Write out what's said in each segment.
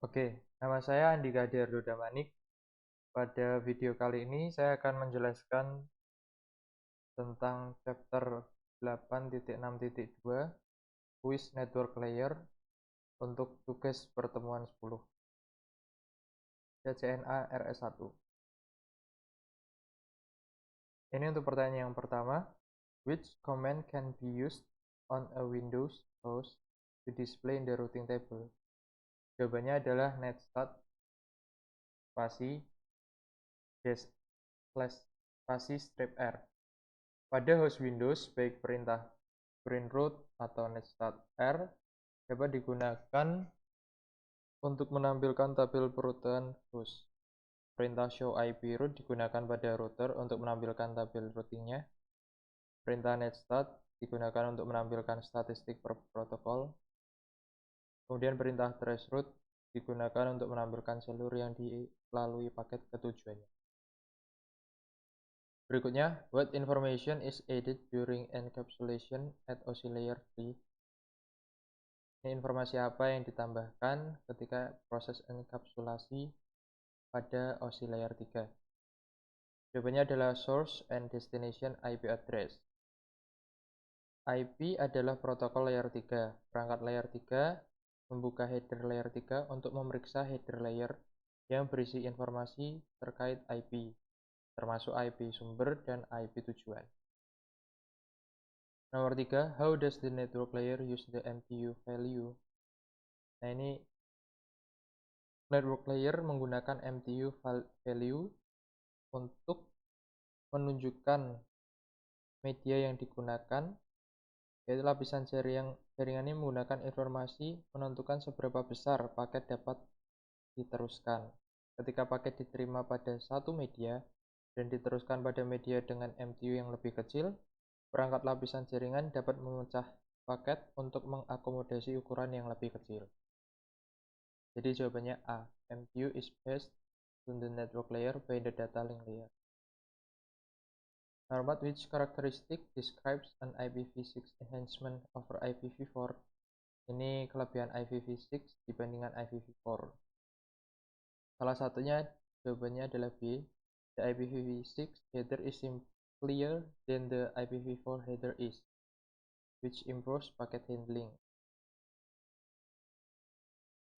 Oke, nama saya Andika Diardo Damanik. Pada video kali ini saya akan menjelaskan tentang chapter 8.6.2 Quiz Network Layer untuk tugas pertemuan 10 CCNA RS1. Ini untuk pertanyaan yang pertama. Which command can be used on a Windows host to display in the routing table? Jawabannya adalah netstart spasi spasi strip R. Pada host Windows, baik perintah print_root atau netstart R dapat digunakan untuk menampilkan tabel perutan host. Perintah show IP root digunakan pada router untuk menampilkan tabel routingnya. Perintah netstart digunakan untuk menampilkan statistik per protokol. Kemudian perintah traceroute digunakan untuk menampilkan jalur yang dilalui paket ke tujuannya. Berikutnya, what information is added during encapsulation at OSI layer 3? Ini informasi apa yang ditambahkan ketika proses enkapsulasi pada OSI layer 3? Jawabannya adalah source and destination IP address. IP adalah protokol layer 3. Perangkat layer 3 membuka header layer 3 untuk memeriksa header layer yang berisi informasi terkait IP, termasuk IP sumber dan IP tujuan. Nomor 3, how does the network layer use the MTU value? Nah, ini network layer menggunakan MTU value untuk menunjukkan media yang digunakan, yaitu lapisan jaringan ini menggunakan informasi menentukan seberapa besar paket dapat diteruskan. Ketika paket diterima pada satu media dan diteruskan pada media dengan MTU yang lebih kecil, perangkat lapisan jaringan dapat memecah paket untuk mengakomodasi ukuran yang lebih kecil. Jadi jawabannya A. MTU is based on the network layer by the data link layer. Nomor 4, which characteristic describes an IPv6 enhancement over IPv4? Ini kelebihan IPv6 dibandingkan IPv4. Salah satunya jawabannya adalah B. The IPv6 header is simpler than the IPv4 header is, which improves packet handling.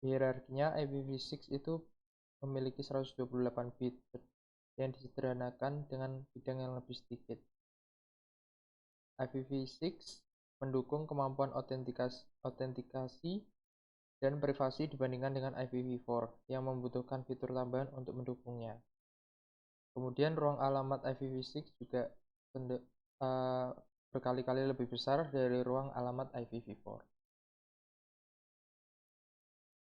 Hierarkinya IPv6 itu memiliki 128 bit yang disederhanakan dengan bidang yang lebih sedikit. IPv6 mendukung kemampuan autentikasi dan privasi dibandingkan dengan IPv4 yang membutuhkan fitur tambahan untuk mendukungnya. Kemudian ruang alamat IPv6 juga berkali-kali lebih besar dari ruang alamat IPv4.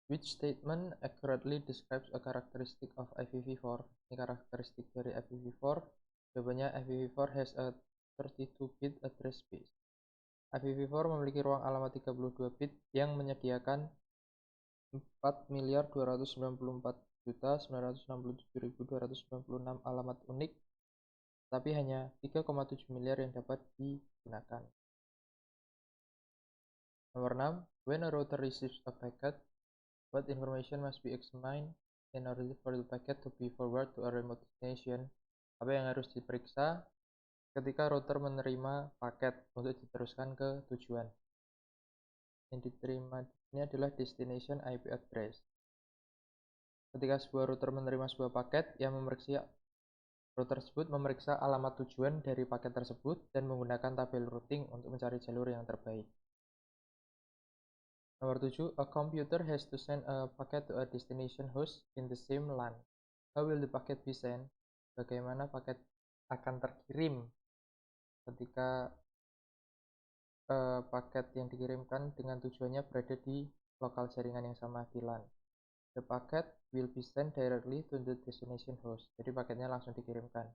Which statement accurately describes a characteristic of IPv4? Ini karakteristik dari IPv4. Jawabannya IPv4 has a 32-bit address space. IPv4 memiliki ruang alamat 32 bit yang menyediakan 4.294.967.296 alamat unik, tapi hanya 3,7 miliar yang dapat digunakan. Nomor 6, when a router receives a packet, what information must be examined in order for the packet to be forwarded to a remote destination? Apa yang harus diperiksa ketika router menerima paket untuk diteruskan ke tujuan? Yang diterima ini adalah destination IP address. Ketika sebuah router menerima sebuah paket, router tersebut memeriksa alamat tujuan dari paket tersebut dan menggunakan tabel routing untuk mencari jalur yang terbaik. Nomor 7, a computer has to send a packet to a destination host in the same LAN. How will the packet be sent? Bagaimana paket akan terkirim ketika paket yang dikirimkan dengan tujuannya berada di lokal jaringan yang sama di LAN. The packet will be sent directly to the destination host. Jadi paketnya langsung dikirimkan.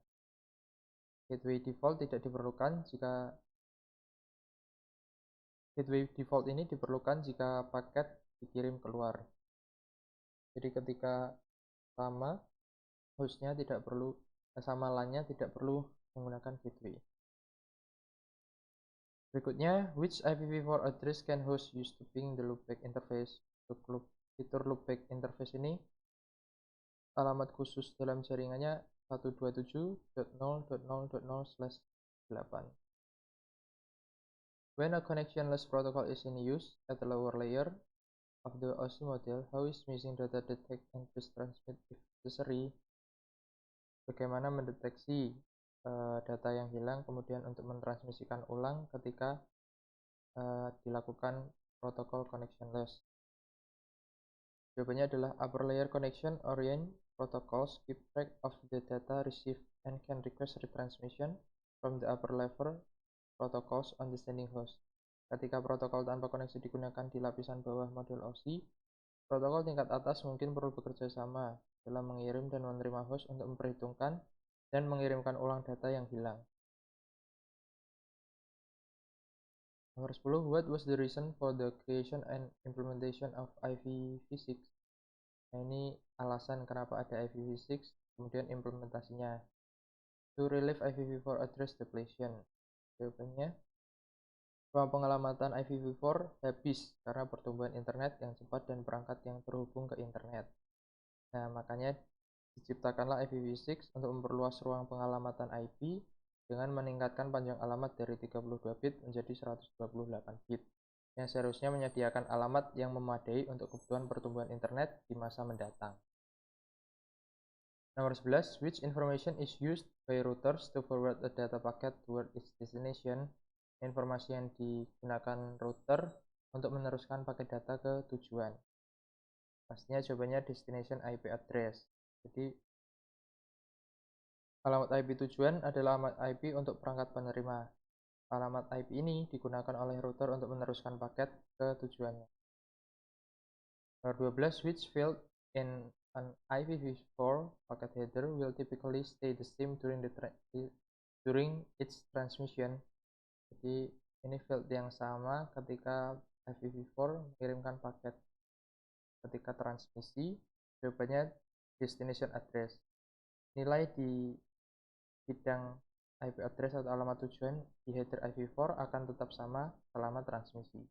Gateway default tidak diperlukan jika Gateway default ini diperlukan jika paket dikirim keluar. Jadi ketika sama hostnya tidak perlu sama LAN-nya tidak perlu menggunakan gateway. Berikutnya, which IPv4 address can host use to ping the loopback interface? Fitur loopback interface ini alamat khusus dalam jaringannya 127.0.0.0/8. When a connectionless protocol is in use at the lower layer of the OSI model, how is missing data detect and transmit if necessary? Bagaimana mendeteksi data yang hilang kemudian untuk mentransmisikan ulang ketika dilakukan protokol connectionless? Jawabannya adalah upper layer connection orient protocols keep track of the data received and can request retransmission from the upper level protocols on the sending host. Ketika protokol tanpa koneksi digunakan di lapisan bawah modul OSI, protokol tingkat atas mungkin perlu bekerja sama dalam mengirim dan menerima host untuk memperhitungkan dan mengirimkan ulang data yang hilang. Nomor 10. What was the reason for the creation and implementation of IPv6? Nah, ini alasan kenapa ada IPv6, kemudian implementasinya. To relieve IPv4 address depletion. Jawabannya, ruang pengelamatan IPv4 habis karena pertumbuhan internet yang cepat dan perangkat yang terhubung ke internet. Nah, makanya diciptakanlah IPv6 untuk memperluas ruang pengelamatan IP dengan meningkatkan panjang alamat dari 32 bit menjadi 128 bit, yang seharusnya menyediakan alamat yang memadai untuk kebutuhan pertumbuhan internet di masa mendatang. Nomor 11. Which information is used by routers to forward a data packet toward its destination? Informasi yang digunakan router untuk meneruskan paket data ke tujuan. Pastinya jawabannya destination IP address. Jadi alamat IP tujuan adalah alamat IP untuk perangkat penerima. Alamat IP ini digunakan oleh router untuk meneruskan paket ke tujuannya. Nomor 12. Which field in an IPv4 packet header will typically stay the same during its transmission? Jadi ini field yang sama ketika IPv4 mengirimkan paket. Ketika transmisi, jawabannya destination address. Nilai di bidang IP address atau alamat tujuan di header IPv4 akan tetap sama selama transmisi.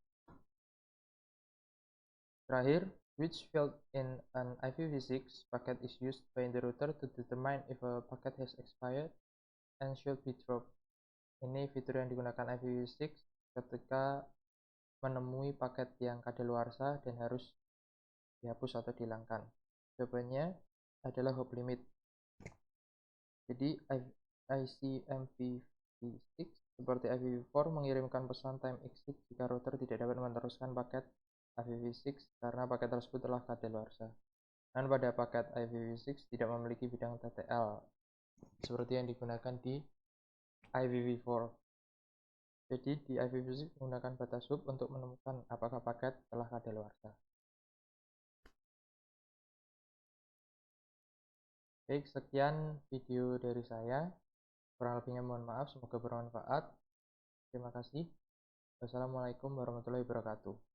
Terakhir, which field in an IPv6 packet is used by the router to determine if a packet has expired and should be dropped? Ini fitur yang digunakan IPv6 ketika menemui paket yang kadaluarsa dan harus dihapus atau dihilangkan. Jawabannya adalah hop limit. Jadi ICMPv6 seperti IPv4 mengirimkan pesan time exit jika router tidak dapat meneruskan paket IPv6 karena paket tersebut telah kadaluarsa. Dan pada paket IPv6 tidak memiliki bidang TTL seperti yang digunakan di IPv4. Jadi di IPv6 menggunakan batas hop untuk menemukan apakah paket telah kadaluarsa. Baik, sekian video dari saya. Kurang lebihnya mohon maaf, semoga bermanfaat. Terima kasih. Wassalamualaikum warahmatullahi wabarakatuh.